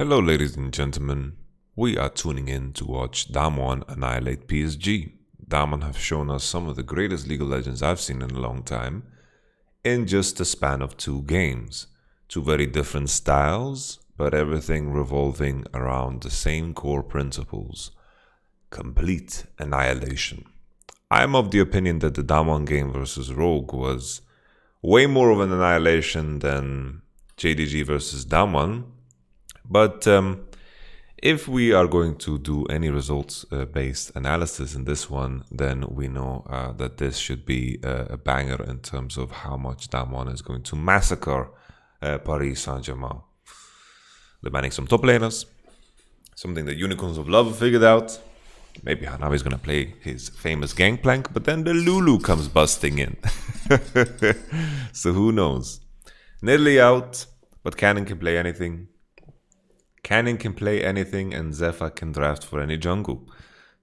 Hello ladies and gentlemen, we are tuning in to watch Damwon annihilate PSG. Damwon have shown us some of the greatest League of Legends I've seen in a long time in just the span of 2 games. 2 very different styles, but everything revolving around the same core principles: complete annihilation. I'm of the opinion that the Damwon game versus Rogue was way more of an annihilation than JDG versus Damwon. But if we are going to do any results-based analysis in this one, then we know that this should be a banger in terms of how much Damwon is going to massacre Paris Saint-Germain. They're banning some top laners, something that Unicorns of Love figured out. Maybe Hanabi's gonna play his famous Gangplank, but then the Lulu comes busting in. So who knows? Nidalee out, but Cannon can play anything. Cannon can play anything, and Zephyr can draft for any jungle.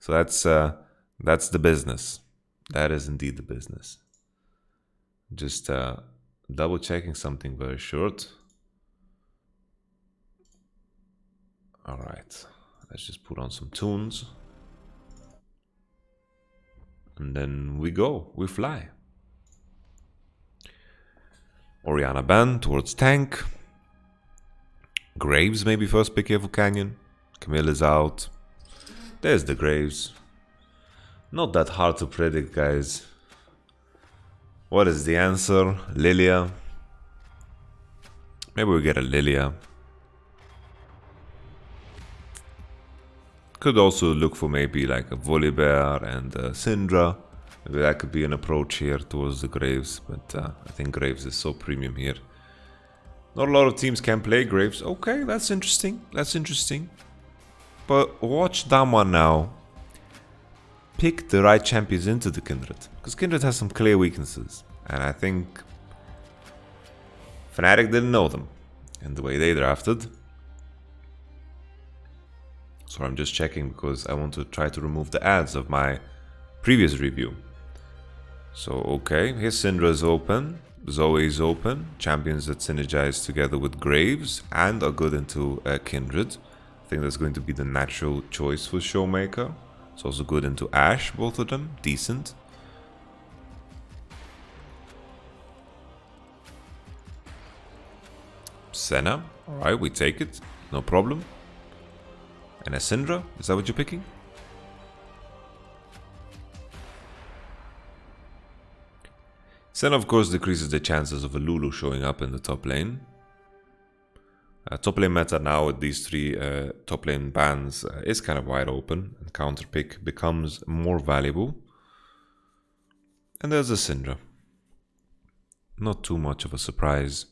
So that's the business. That is indeed the business. Just double checking something very short. All right, let's just put on some tunes, and then we fly. Orianna ban towards tank. Graves maybe first pick here for Canyon. Camille is out. There's the Graves. Not that hard to predict, guys. What is the answer? Lilia. Maybe we get a Lilia. Could also look for maybe like a Volibear and a Syndra. Maybe that could be an approach here towards the Graves, but I think Graves is so premium here. Not a lot of teams can play Graves. Okay, that's interesting. That's interesting. But watch Damwon now pick the right champions into the Kindred, because Kindred has some clear weaknesses, and I think Fnatic didn't know them in the way they drafted. So I'm just checking because I want to try to remove the ads of my previous review. So okay, here's Syndra is open. Zoe is open, champions that synergize together with Graves and are good into Kindred. I think that's going to be the natural choice for Showmaker. It's also good into Ashe, both of them, decent. Senna, alright, we take it, no problem. And a Syndra, is that what you're picking? Senna, of course, decreases the chances of a Lulu showing up in the top lane. Top lane meta now with these 3 top lane bans is kind of wide open, and counter pick becomes more valuable. And there's a Syndra. Not too much of a surprise.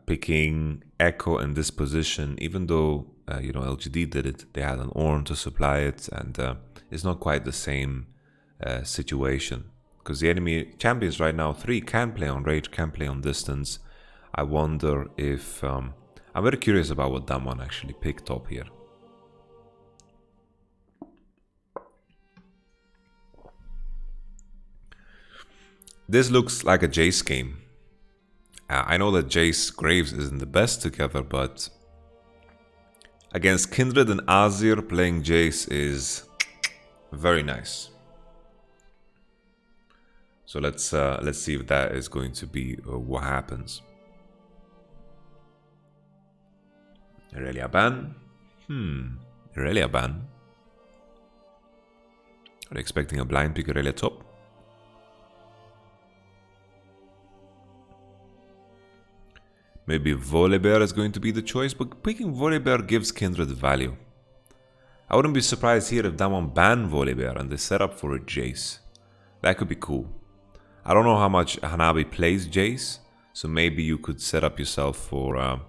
Picking Echo in this position, even though LGD did it, they had an Ornn to supply it, and it's not quite the same situation. Because the enemy champions right now, 3 can play on Rage, can play on distance. I wonder if... I'm very curious about what Damwon actually picked top here. This looks like a Jace game. I know that Jace Graves isn't the best together, but against Kindred and Azir, playing Jace is very nice. So let's see if that is going to be what happens. Irelia ban? Irelia ban? Are they expecting a blind pick Irelia top? Maybe Volibear is going to be the choice, but picking Volibear gives Kindred value. I wouldn't be surprised here if Damwon ban Volibear and they set up for a Jace. That could be cool. I don't know how much Hanabi plays Jace, so maybe you could set up yourself for a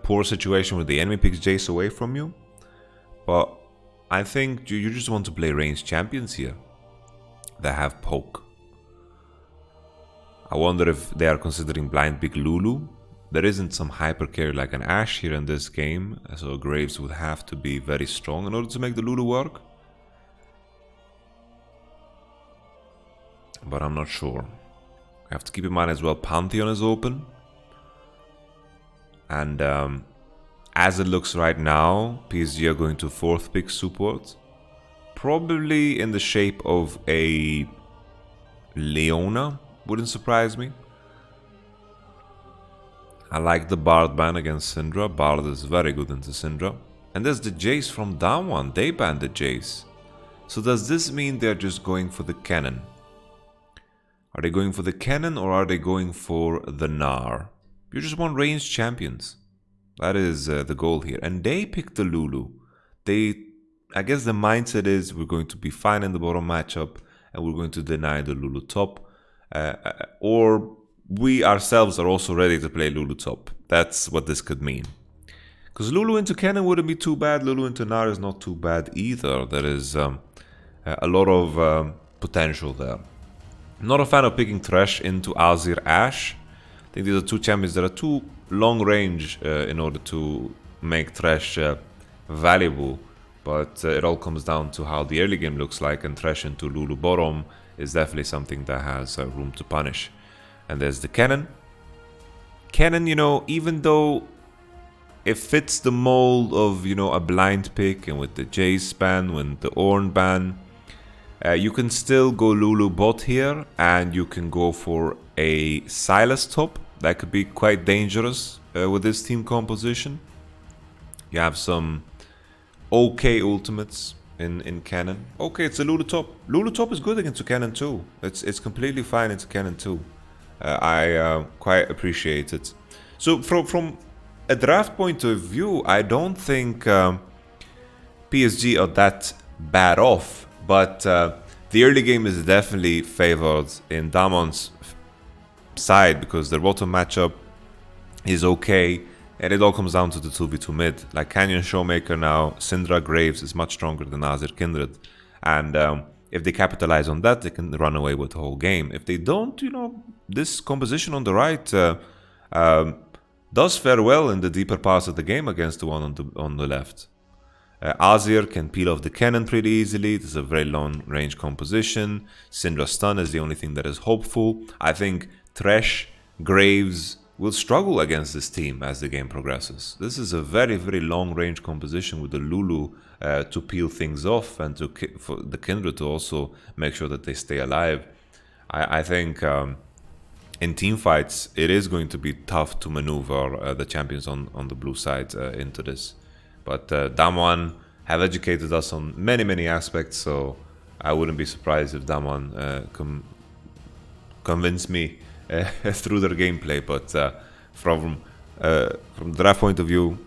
poor situation where the enemy picks Jace away from you. But I think you just want to play ranged champions here that have poke. I wonder if they are considering blind pick Lulu. There isn't some hyper carry like an Ashe here in this game, so Graves would have to be very strong in order to make the Lulu work. But I'm not sure. I have to keep in mind as well, Pantheon is open. And As it looks right now, PSG are going to 4th pick support. Probably in the shape of a Leona. Wouldn't surprise me. I like the Bard ban against Syndra. Bard is very good into Syndra. And there's the Jace from Damwon. They banned the Jace. So does this mean they're just going for the cannon? Are they going for the cannon or are they going for the Gnar? You just want ranged champions. That is the goal here. And they picked the Lulu. I guess the mindset is we're going to be fine in the bottom matchup and we're going to deny the Lulu top. Or we ourselves are also ready to play Lulu top. That's what this could mean. Because Lulu into cannon wouldn't be too bad. Lulu into Gnar is not too bad either. There is a lot of potential there. I'm not a fan of picking Thresh into Azir Ashe. I think these are two champions that are too long range in order to make Thresh valuable. But it all comes down to how the early game looks like, and Thresh into Lulu bottom is definitely something that has room to punish. And there's the cannon. Cannon, you know, even though it fits the mold of, you know, a blind pick, and with the Jace ban, with the Ornn ban, you can still go Lulu bot here, and you can go for a Sylas top. That could be quite dangerous with this team composition. You have some okay ultimates in cannon. Okay, it's a Lulu top. Lulu top is good against cannon too. It's completely fine into cannon too. I quite appreciate it. So from a draft point of view, I don't think PSG are that bad off. But the early game is definitely favored in Damwon's side because their bottom matchup is okay, and it all comes down to the 2v2 mid. Like Canyon Showmaker now, Syndra Graves is much stronger than Azir Kindred, and if they capitalize on that, they can run away with the whole game. If they don't, you know, this composition on the right does fare well in the deeper parts of the game against the one on the left. Azir can peel off the cannon pretty easily. This is a very long range composition. Syndra stun is the only thing that is hopeful. I think Thresh, Graves will struggle against this team as the game progresses. This is a very, very long range composition with the Lulu to peel things off, and for the Kindred to also make sure that they stay alive. I think in team fights, it is going to be tough to maneuver the champions on the blue side into this. But Damwon have educated us on many, many aspects, so I wouldn't be surprised if Damwon convince me through their gameplay. But from the draft point of view,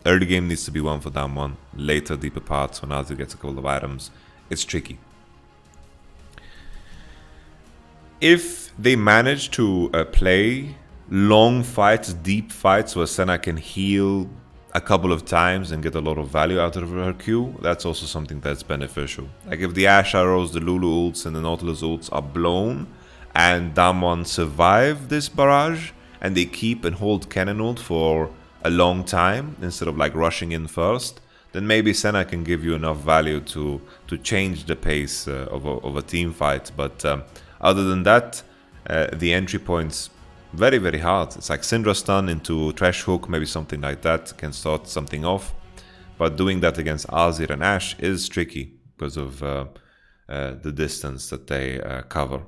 early game needs to be won for Damwon. Later, deeper parts, when Azir gets a couple of items, it's tricky. If they manage to play long fights, deep fights, where Senna can heal a couple of times and get a lot of value out of her Q, that's also something that's beneficial. Like if the Ashe arrows, the Lulu ults, and the Nautilus ults are blown, and Damwon survive this barrage, and they keep and hold cannon ult for a long time, instead of like rushing in first, then maybe Senna can give you enough value to change the pace of a team fight. But other than that, the entry points very, very hard. It's like Syndra stun into Thresh hook, maybe something like that can start something off. But doing that against Azir and Ashe is tricky because of the distance that they cover.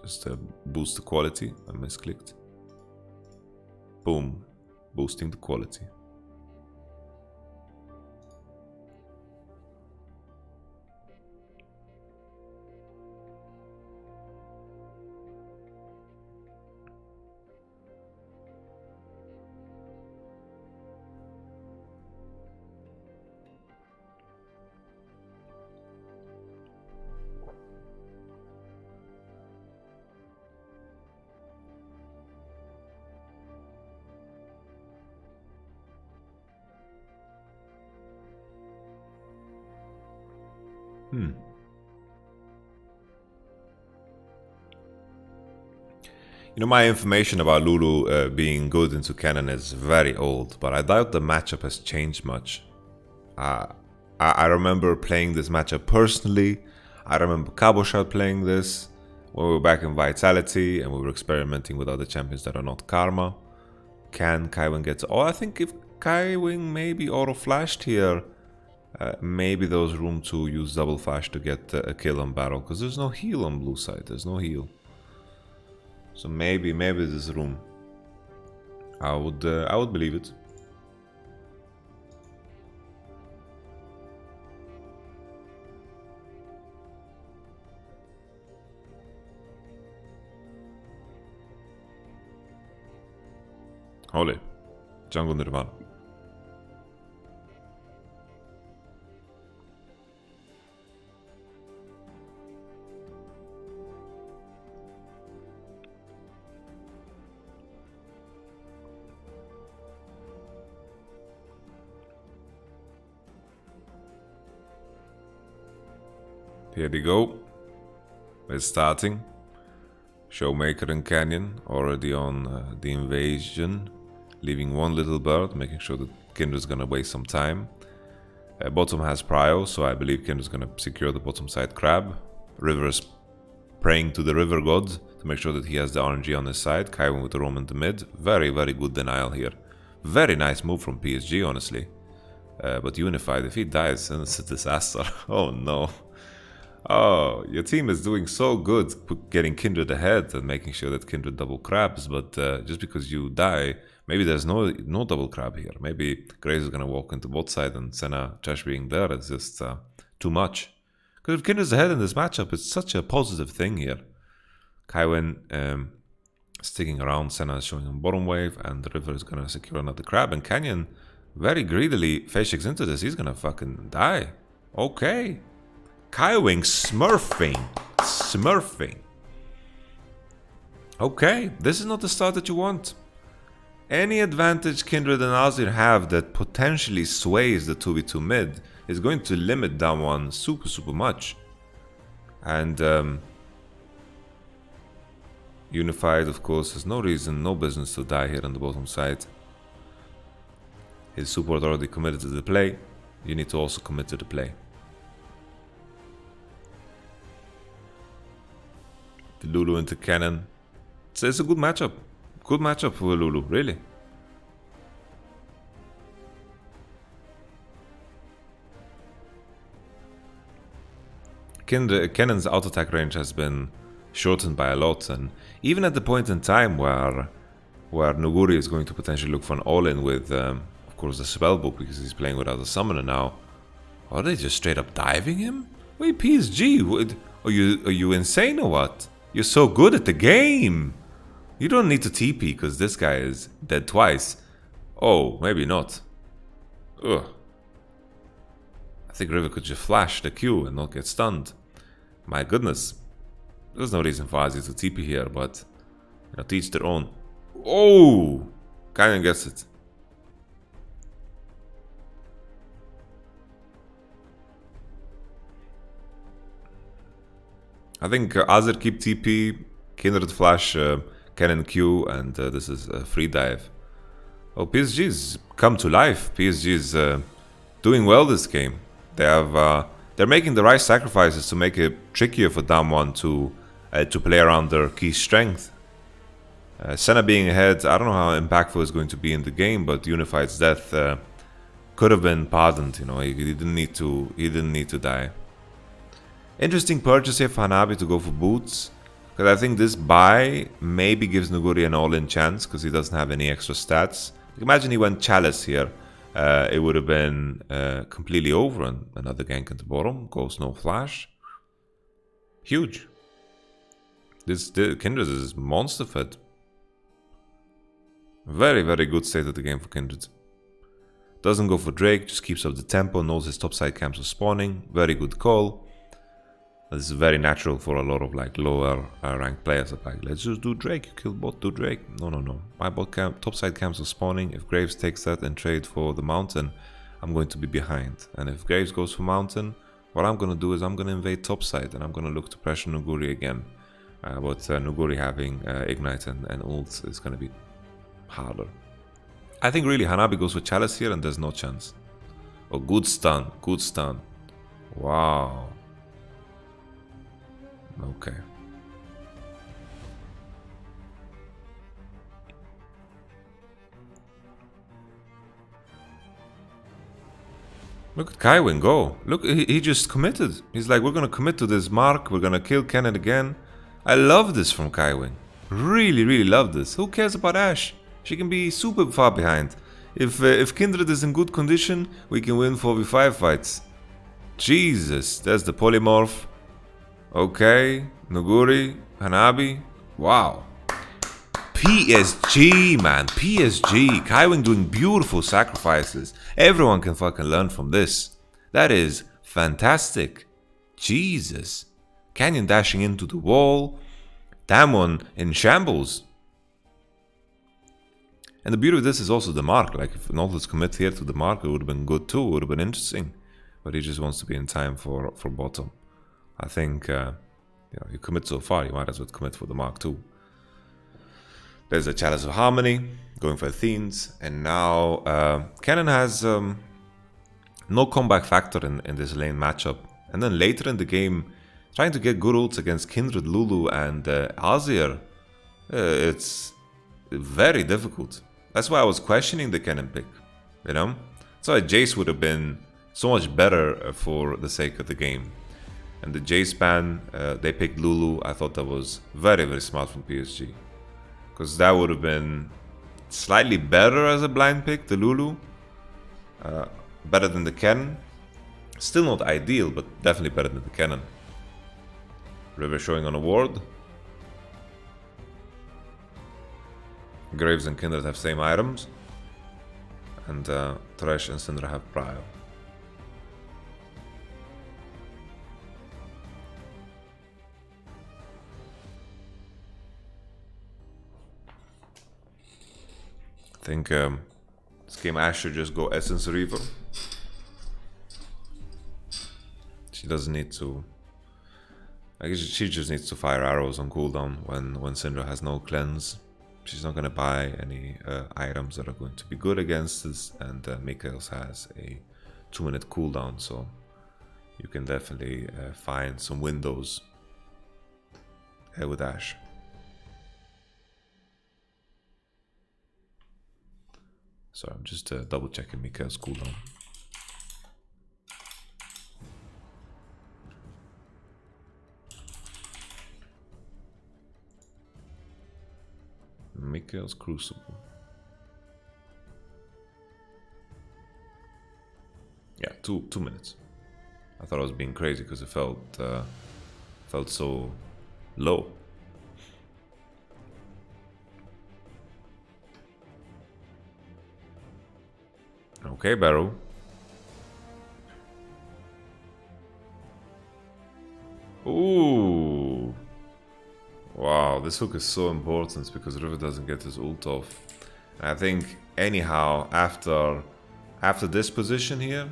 Just boost the quality. I misclicked. Boom. Boosting the quality. You know, my information about Lulu being good into cannon is very old, but I doubt the matchup has changed much. I remember playing this matchup personally. I remember Cabochard playing this when we were back in Vitality and we were experimenting with other champions that are not Karma. Can Kaiwing get... Oh, I think if Kaiwing maybe auto-flashed here, maybe there was room to use double flash to get a kill on Battle, because there's no heal on blue side, there's no heal. So maybe there's room. I would believe it. Holy, Jungle Nirvana. Here we go. It's starting. Showmaker and Canyon already on the invasion, leaving one little bird, making sure that Kindra's gonna waste some time. Bottom has prio, so I believe Kindra's gonna secure the bottom side crab. River is praying to the river god to make sure that he has the RNG on his side. Kaiwing with the roam in the mid. Very good denial here. Very nice move from PSG, honestly. But Unified, if he dies, then it's a disaster. Oh no. Oh, your team is doing so good getting Kindred ahead and making sure that Kindred double crabs, but just because you die, maybe there's no double crab here. Maybe Graves is gonna walk into bot side and Senna Trash being there is just too much. Because if Kindred's ahead in this matchup, it's such a positive thing here. Kaiwin sticking around, Senna is showing him bottom wave, and the River is gonna secure another crab, and Canyon very greedily face checks into this. He's gonna fucking die. Okay. Kaiwing smurfing. Okay, this is not the start that you want. Any advantage Kindred and Azir have that potentially sways the 2v2 mid is going to limit Damwon super much. And Unified, of course, has no reason, no business to die here on the bottom side. His support already committed to the play. You need to also commit to the play. Lulu into Cannon. It's a good matchup. Good matchup for Lulu, really. Cannon's auto-attack range has been shortened by a lot, and even at the point in time where Nuguri is going to potentially look for an all-in with, of course, the spellbook, because he's playing without a summoner now. Are they just straight up diving him? Wait, PSG, are you insane or what? You're so good at the game! You don't need to TP because this guy is dead twice. Oh, maybe not. Ugh. I think River could just flash the Q and not get stunned. My goodness. There's no reason for Azir to TP here, but you know, teach their own. Oh! Canyon gets it. I think Azir keep TP, Kindred flash, Cannon Q, and this is a free dive. Oh, PSG's come to life. PSG's doing well this game. They're making the right sacrifices to make it trickier for Damwon to play around their key strength. Senna being ahead, I don't know how impactful it's going to be in the game, but Unified's death could have been pardoned. You know, he didn't need to die. Interesting purchase here for Hanabi to go for boots, because I think this buy maybe gives Nuguri an all-in chance because he doesn't have any extra stats. Imagine he went Chalice here, it would have been completely over, and another gank at the bottom, goes no flash. Huge. This Kindred is monster fed. Very good state of the game for Kindred. Doesn't go for Drake, just keeps up the tempo, knows his topside camps are spawning. Very good call. This is very natural for a lot of like lower ranked players. Like, let's just do Drake, you kill bot, do Drake. No. My bot camp, topside camps are spawning. If Graves takes that and trade for the mountain, I'm going to be behind. And if Graves goes for mountain, what I'm going to do is I'm going to invade topside and I'm going to look to pressure Nuguri again. But Nuguri having Ignite and ult is going to be harder. I think really Hanabi goes for Chalice here and there's no chance. Oh, good stun. Wow. Okay. Look at Kaiwin go. Look, he just committed. He's like, we're gonna commit to this mark. We're gonna kill Cannon again. I love this from Kaiwin. Really, really love this. Who cares about Ashe? She can be super far behind. If Kindred is in good condition, we can win 4v5 fights. Jesus, there's the polymorph. Okay, Nuguri, Hanabi. Wow. PSG, man. PSG. Kaiwing doing beautiful sacrifices. Everyone can fucking learn from this. That is fantastic. Jesus. Canyon dashing into the wall. Damwon in shambles. And the beauty of this is also the mark. Like, if Nautilus commit here to the mark, it would have been good too. It would have been interesting. But he just wants to be in time for bottom. I think, you commit so far, you might as well commit for the mark too. There's a Chalice of Harmony, going for Athenes. And now, Cannon has no comeback factor in this lane matchup. And then later in the game, trying to get good ults against Kindred, Lulu, and Azir, it's very difficult. That's why I was questioning the Cannon pick, you know? So Jace would have been so much better for the sake of the game. And the Jace ban, they picked Lulu. I thought that was very, very smart from PSG. Because that would have been slightly better as a blind pick, the Lulu. Better than the Cannon. Still not ideal, but definitely better than the Cannon. River showing on a ward. Graves and Kindred have same items. And Thresh and Syndra have Prio. I think this game Ashe should just go Essence Reaver. She doesn't need to... I guess she just needs to fire arrows on cooldown when Syndra has no cleanse. She's not going to buy any items that are going to be good against this, and Mikael's has a 2-minute cooldown, so you can definitely find some windows with Ashe. So I'm just double checking Mikael's cooldown. Mikael's Crucible. Yeah, two minutes. I thought I was being crazy because it felt so low. Okay, Barrow. Ooh. Wow, this hook is so important because River doesn't get his ult off. And I think anyhow, after this position here,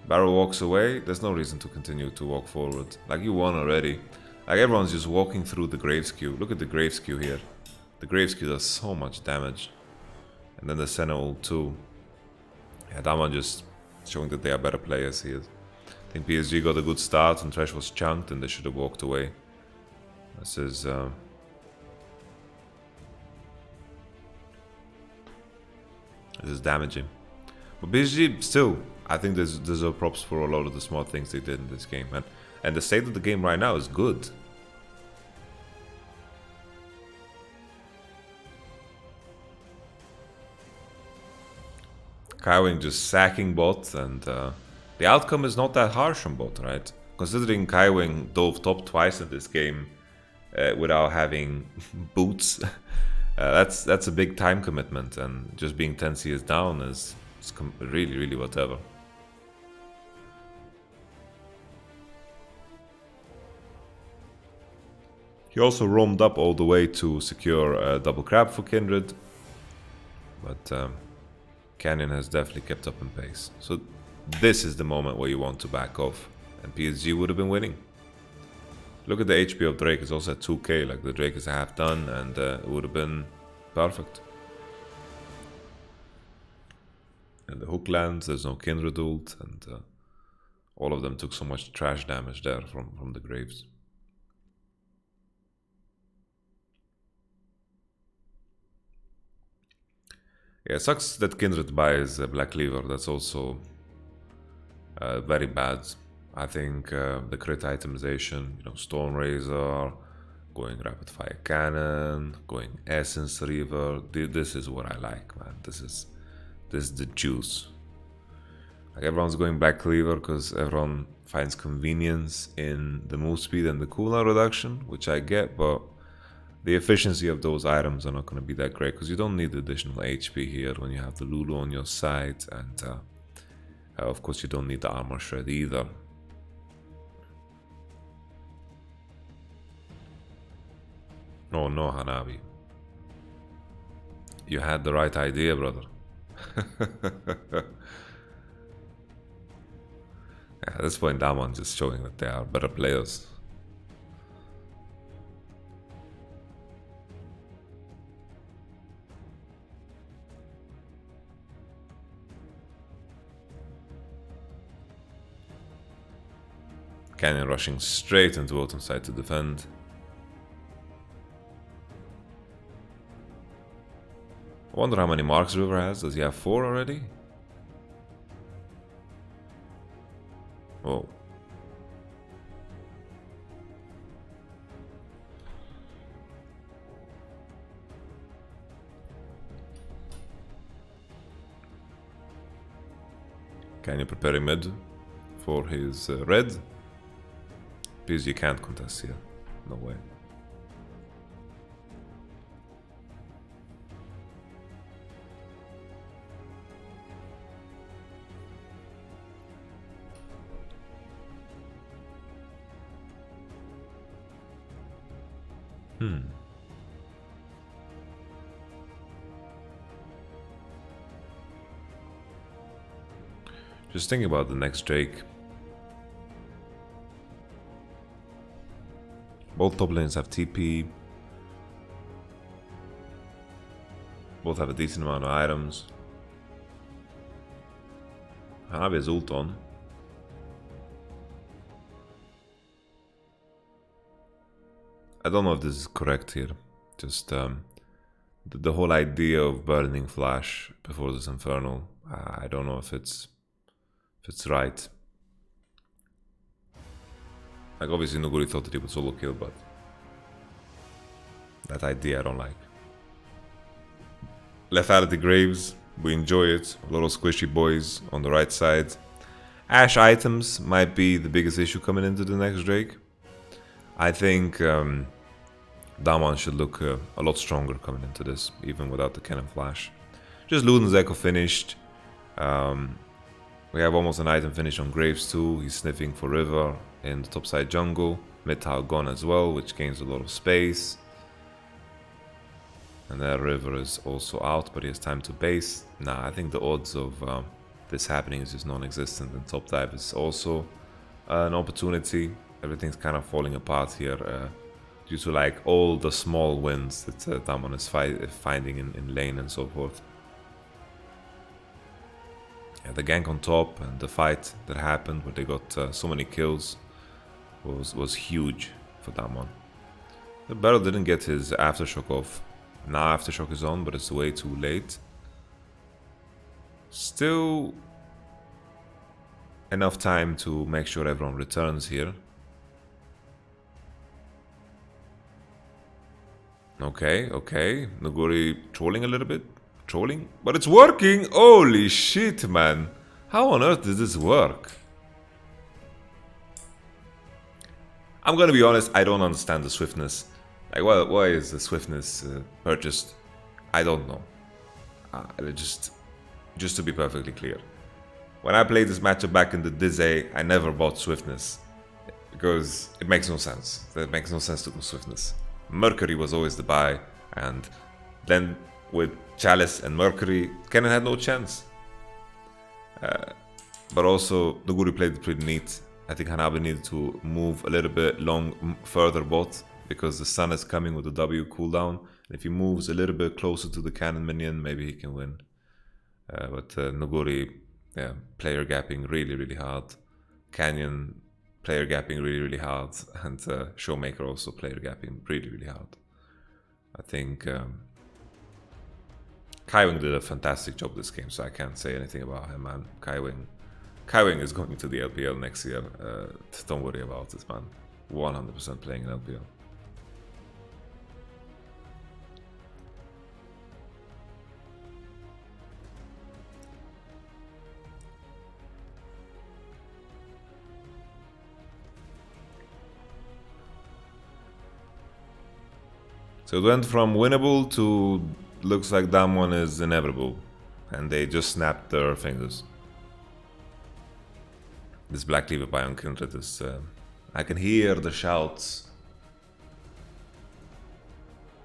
Barrow walks away, there's no reason to continue to walk forward. Like, you won already. Like, everyone's just walking through the Graves queue. Look at the Graves queue here. The Graves queue does so much damage. And then the Senna ult too. Yeah, Damwon just showing that they are better players here. I think PSG got a good start and Thresh was chunked and they should have walked away. This is damaging. But PSG still, I think there's deserve props for a lot of the smart things they did in this game. And the state of the game right now is good. Kaiwing just sacking bot, and the outcome is not that harsh on bot, right? Considering Kaiwing dove top twice in this game without having boots, that's a big time commitment, and just being 10 CS down is really, really whatever. He also roamed up all the way to secure a double crab for Kindred, but Canyon has definitely kept up in pace. So this is the moment where you want to back off, and PSG would have been winning. Look at the HP of Drake, it's also at 2k, like the Drake is half done, and it would have been perfect. And the hook lands, there's no Kindred ult, and all of them took so much trash damage there from the Graves. Yeah, it sucks that Kindred buys Black Cleaver. That's also very bad. I think the crit itemization, Stone Razor, going Rapid Fire Cannon, going Essence Reaver, this is what I like, man. This is the juice. Like, everyone's going Black Cleaver because everyone finds convenience in the move speed and the cooldown reduction, which I get, but the efficiency of those items are not going to be that great because you don't need additional HP here when you have the Lulu on your side, and of course you don't need the armor shred either. Oh no, Hanabi. You had the right idea, brother. At this point, Damwon just showing that they are better players. Canyon rushing straight into bottom side to defend. I wonder how many marks River has. Does he have 4 already? Oh. Canyon preparing mid for his red. PSG can't contest here. No way. Just thinking about the next Drake. Both top lanes have TP. Both have a decent amount of items. Hanabi has ult on. I don't know if this is correct here. Just the whole idea of burning flash before this Infernal. I don't know if it's right. Like, obviously Nuguri thought that he would solo kill, but that idea I don't like. Lethality Graves, we enjoy it. A lot of squishy boys on the right side. Ashe items might be the biggest issue coming into the next Drake. I think Damwon should look a lot stronger coming into this, even without the cannon flash. Just Luden's Echo finished. We have almost an item finish on Graves too. He's sniffing for River in the topside jungle. Mid tower gone as well, which gains a lot of space. And that River is also out, but he has time to base. Nah, I think the odds of this happening is just non-existent, and top dive is also an opportunity. Everything's kind of falling apart here due to like all the small wins that Damwon is finding in lane and so forth. Yeah, the gank on top and the fight that happened where they got so many kills was huge for Damwon. The battle didn't get his aftershock off. Now aftershock is on, but it's way too late. Still enough time to make sure everyone returns here. Okay. Nuguri trolling a little bit. Trolling? But it's working! Holy shit, man! How on earth does this work? I'm gonna be honest, I don't understand the swiftness. Like, why is the swiftness purchased? I don't know. Just to be perfectly clear. When I played this matchup back in the Dizzy, I never bought swiftness. Because it makes no sense. It makes no sense to go swiftness. Mercury was always the buy, and then with Chalice and Mercury, Cannon had no chance. But also, Nuguri played it pretty neat. I think Hanabi needed to move a little bit further bot, because the sun is coming with the W cooldown. And if he moves a little bit closer to the cannon minion, maybe he can win. But Nuguri, yeah, player gapping really hard. Canyon player gapping really hard, and Showmaker also player gapping really hard. I think Kaiwing did a fantastic job this game, so I can't say anything about him, man. Kaiwing Kaiwing is going to the LPL next year. Don't worry about it, man. 100% playing in LPL. So it went from winnable to looks like Damwon is inevitable. And they just snapped their fingers. This Black Cleaver by Unkindred is... I can hear the shouts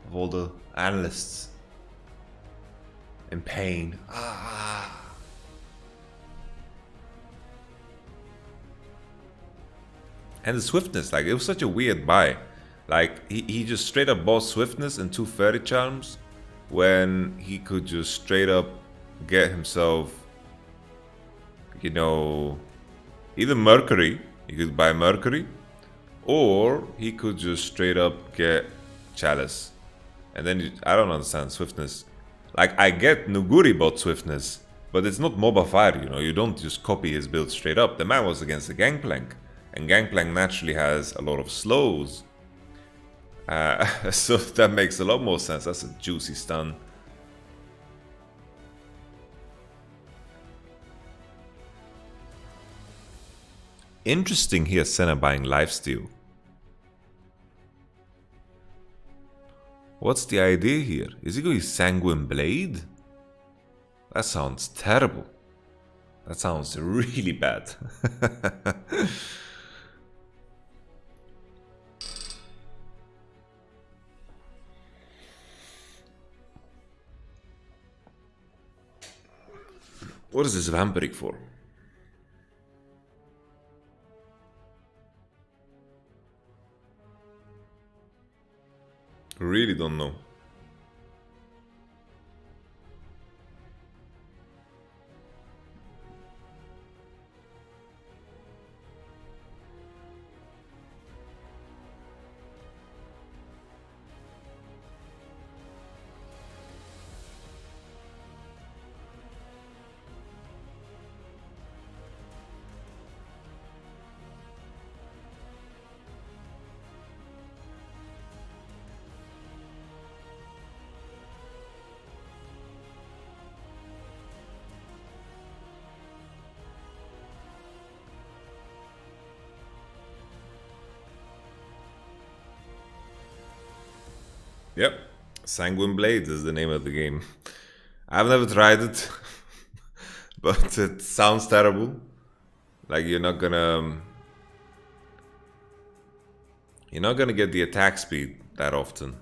of all the analysts in pain. Ah. And the swiftness, like, it was such a weird buy. Like, he just straight up bought swiftness and 2 fairy charms when he could just straight up get himself, you know, either Mercury, he could buy Mercury, or he could just straight up get Chalice. And then, I don't understand swiftness. Like, I get Nuguri bought swiftness, but it's not MOBA Fire, you know, you don't just copy his build straight up. The man was against the Gangplank, and Gangplank naturally has a lot of slows. So that makes a lot more sense. That's a juicy stun. Interesting here, Senna buying lifesteal. What's the idea here? Is he going Sanguine Blade? That sounds terrible. That sounds really bad. What is this Vampiric for? Really don't know. Yep, Sanguine Blade is the name of the game. I've never tried it, but it sounds terrible. Like you're not gonna get the attack speed that often.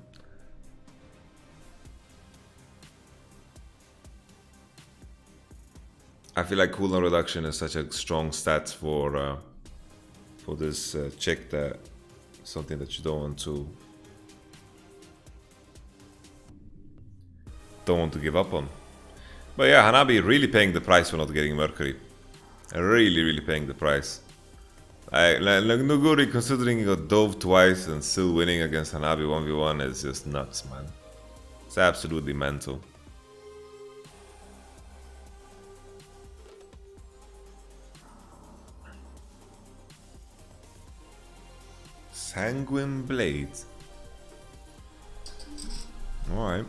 I feel like cooldown reduction is such a strong stat for this chick that something that you don't want to give up on. But yeah, Hanabi really paying the price for not getting Mercury. Really paying the price. Like Nuguri, considering he got dove twice and still winning against Hanabi 1v1 is just nuts, man. It's absolutely mental. Sanguine Blade. Alright.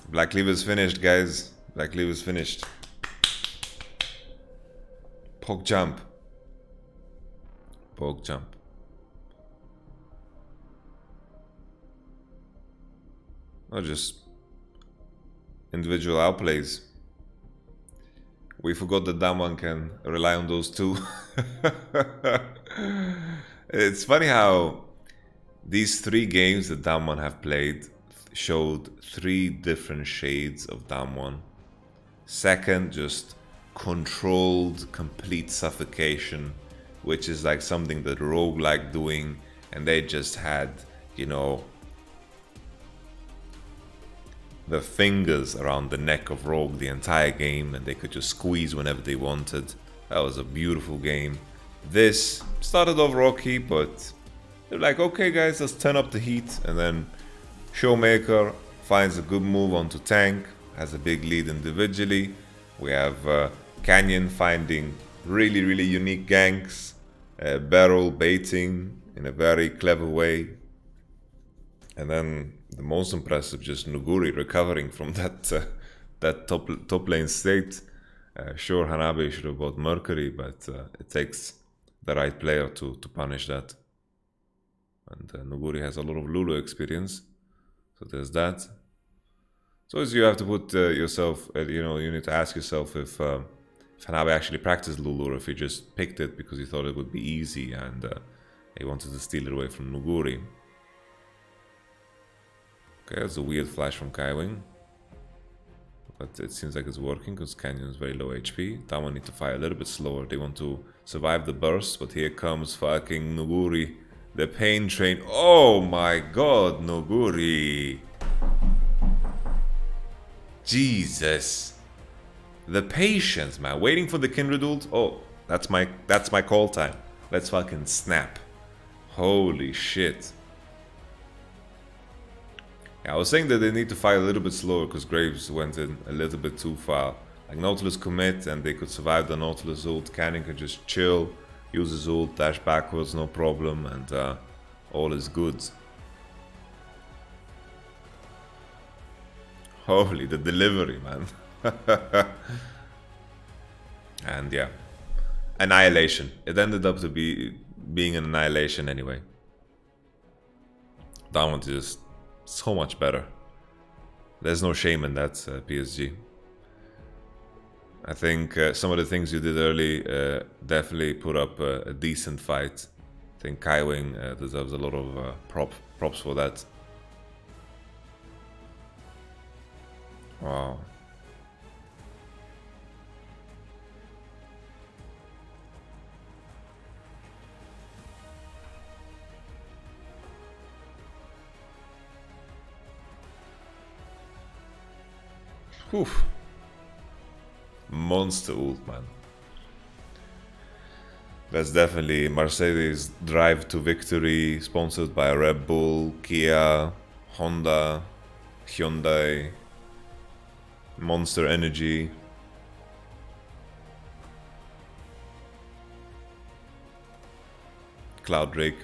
Black Cleaver's finished, guys. Black Cleaver's finished. Poke jump. Poke jump. Or just individual outplays. We forgot that Damwon can rely on those two. It's funny how these 3 games that Damwon have played showed 3 different shades of Damwon. Second, just controlled, complete suffocation, which is like something that Rogue like doing, and they just had, you know, the fingers around the neck of Rogue the entire game, and they could just squeeze whenever they wanted. That was a beautiful game. This started off rocky, but they're like, okay guys, let's turn up the heat, and then Showmaker finds a good move onto tank, has a big lead individually. We have Canyon finding really, really unique ganks, barrel baiting in a very clever way. And then the most impressive, just Nuguri recovering from that top lane state. Sure, Hanabe should have bought Mercury, but it takes the right player to punish that. And Nuguri has a lot of Lulu experience, so there's that. So you have to put yourself, you need to ask yourself if Hanabe actually practiced Lulu or if he just picked it because he thought it would be easy and he wanted to steal it away from Nuguri. Okay, that's a weird flash from Kaiwing. But it seems like it's working because Canyon is very low HP. Damwon need to fire a little bit slower. They want to survive the burst, but here comes fucking Nuguri. The pain train. Oh my god, Nuguri. Jesus. The patience, man. Waiting for the Kindred ult. Oh, that's my call time. Let's fucking snap. Holy shit. Yeah, I was saying that they need to fight a little bit slower because Graves went in a little bit too far. Like Nautilus commit and they could survive the Nautilus ult. Cannon could just chill, use his ult, dash backwards, no problem, and all is good. Holy, the delivery, man. And yeah, annihilation. It ended up to being an annihilation anyway. That one just so much better. There's no shame in that, PSG. I think some of the things you did early definitely put up a decent fight. I think Kaiwing deserves a lot of props for that. Wow. Whew. Monster ult, man. That's definitely Mercedes drive to victory, sponsored by Red Bull, Kia, Honda, Hyundai, Monster Energy. Cloud Drake.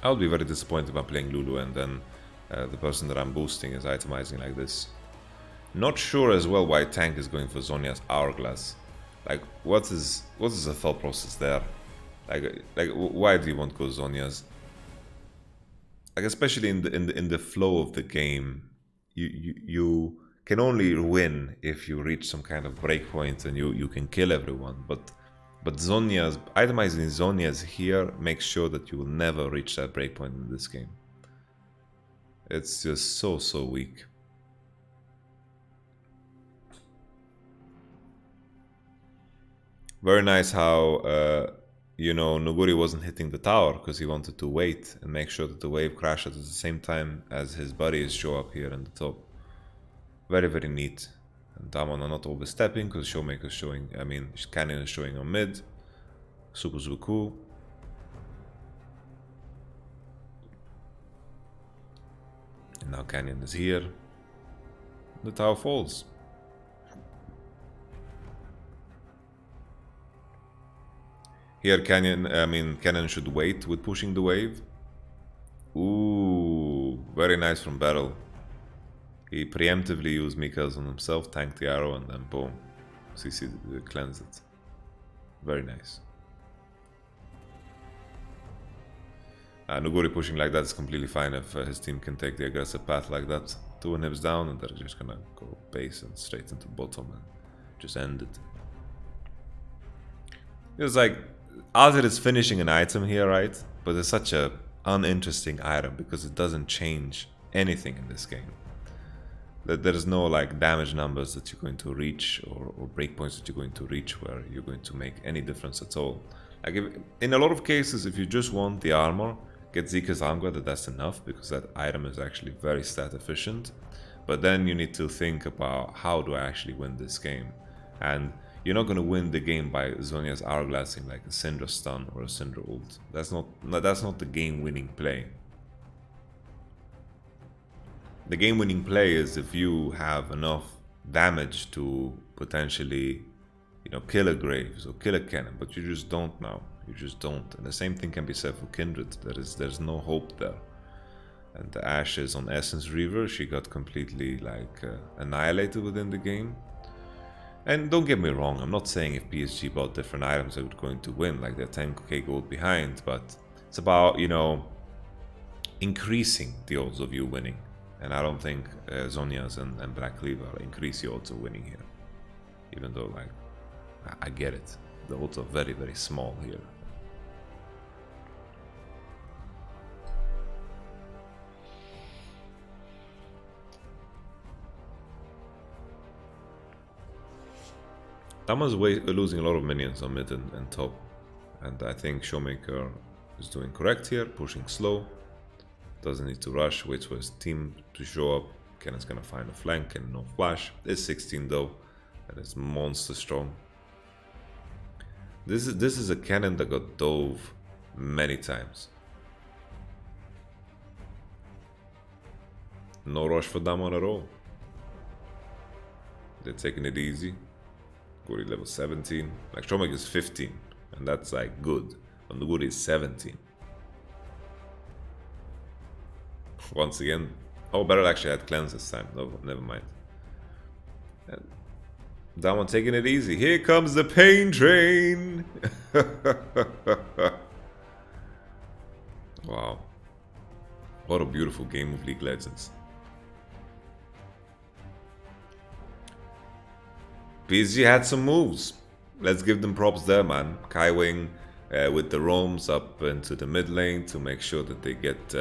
I'll be very disappointed if I'm playing Lulu and then the person that I'm boosting is itemizing like this. Not sure as well why Tank is going for Zhonya's Hourglass. Like, what is the thought process there? Like why do you want to go Zhonya's? Like, especially in the flow of the game, you can only win if you reach some kind of breakpoint and you can kill everyone. But Zhonya's, itemizing Zhonya's here makes sure that you will never reach that breakpoint in this game. It's just so weak. Very nice how, you know, Nuguri wasn't hitting the tower because he wanted to wait and make sure that the wave crashes at the same time as his buddies show up here in the top. Very, very neat. And Damwon are not overstepping because Showmaker is showing, I mean, Cannon is showing on mid. Super cool. And now Canyon is here. The tower falls. Here Cannon should wait with pushing the wave. Ooh, very nice from Battle. He preemptively used Mika's on himself, tanked the arrow, and then boom. CC cleansed it. Very nice. Nuguri pushing like that is completely fine if his team can take the aggressive path like that. 2 inhibs down and they're just gonna go base and straight into bottom and just end it. It's like, Azir is finishing an item here, right? But it's such a uninteresting item because it doesn't change anything in this game. That there's no like damage numbers that you're going to reach or breakpoints that you're going to reach where you're going to make any difference at all. Like in a lot of cases, if you just want the armor, get Zika's Angua, that's enough because that item is actually very stat efficient. But then you need to think about how do I actually win this game, and you're not going to win the game by Zhonya's Hourglassing like a Syndra stun or a Syndra ult. That's not the game-winning play. the game-winning play is if you have enough damage to potentially, you know, kill a Graves or kill a Cannon, but you just don't now. You just don't. And the same thing can be said for Kindred. There's no hope there. And the Ashes on Essence Reaver, she got completely like annihilated within the game. And don't get me wrong, I'm not saying if PSG bought different items they were going to win, like they're 10k gold behind, but it's about, you know, increasing the odds of you winning. And I don't think Zhonya's and Black Cleaver increase the odds of winning here. Even though, like, I get it. The odds are very, very small here. Damwon's losing a lot of minions on mid and top. And I think Showmaker is doing correct here, pushing slow. Doesn't need to rush, waits for his team to show up. Cannon's gonna find a flank and no flash. It's 16 though, and it's monster strong. This is a Cannon that got dove many times. No rush for Damwon at all. They're taking it easy. Guri level 17. Like Showmaker is 15, and that's like good. And the Guri is 17. Once again, oh, Beryl actually had cleanse this time. No, never mind. And Damwon taking it easy. Here comes the pain train. Wow, what a beautiful game of League Legends. PSG had some moves. Let's give them props there, man. Kaiwing with the roams up into the mid lane to make sure that they get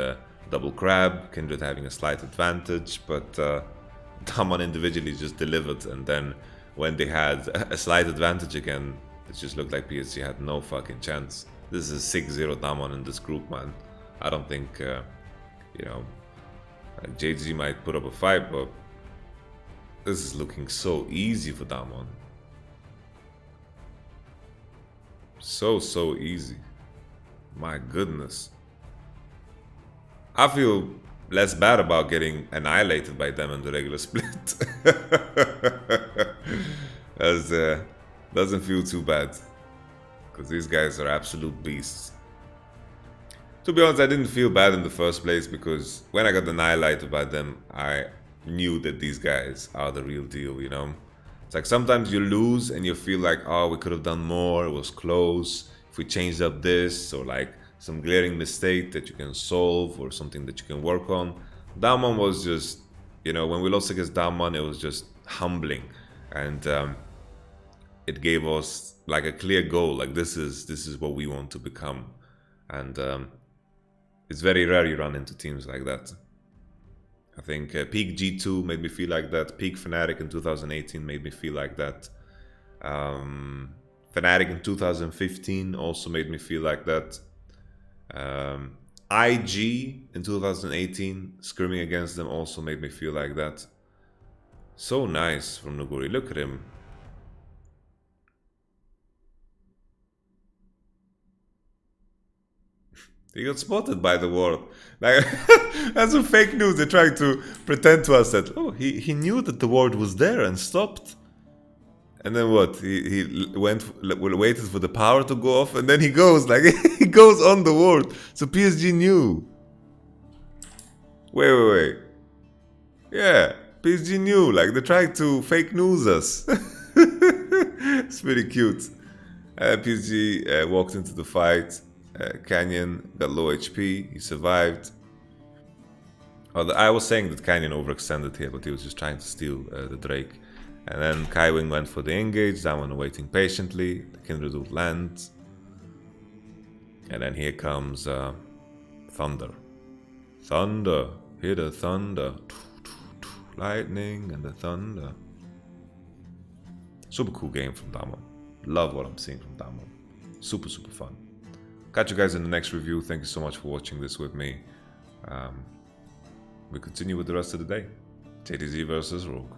double crab. Kindred having a slight advantage, but Damwon individually just delivered. And then when they had a slight advantage again, it just looked like PSG had no fucking chance. This is 6-0 Damwon in this group, man. I don't think, you know, JG might put up a fight, but this is looking so easy for Damwon. So easy. My goodness. I feel less bad about getting annihilated by them in the regular split. As doesn't feel too bad, because these guys are absolute beasts. To be honest, I didn't feel bad in the first place, because when I got annihilated by them, I knew that these guys are the real deal, you know? It's like sometimes you lose and you feel like, oh, we could have done more, it was close, if we changed up this, or like some glaring mistake that you can solve or something that you can work on. Damwon was just, you know, when we lost against Damwon, it was just humbling, and it gave us like a clear goal, like this is what we want to become. And it's very rare you run into teams like that. I think Peak G2 made me feel like that. Peak Fnatic in 2018 made me feel like that. Fnatic in 2015 also made me feel like that. IG in 2018, scrimming against them, also made me feel like that. So nice from Nuguri. Look at him. He got spotted by the ward. Like, that's some fake news. They're trying to pretend to us that, oh, he knew that the ward was there and stopped. And then what? He waited for the power to go off, and then he goes, like, he goes on the ward. So PSG knew. Wait. Yeah, PSG knew. Like, they're trying to fake news us. It's pretty cute. PSG walked into the fight. Canyon got low HP, he survived. I was saying that Canyon overextended here, but he was just trying to steal the Drake. And then Kaiwing went for the engage, Damwon waiting patiently, the Kindred would land. And then here comes Thunder. Thunder, hear the thunder. Lightning and the thunder. Super cool game from Damwon. Love what I'm seeing from Damwon. Super fun. Catch you guys in the next review. Thank you so much for watching this with me. We continue with the rest of the day. JDZ versus Rogue.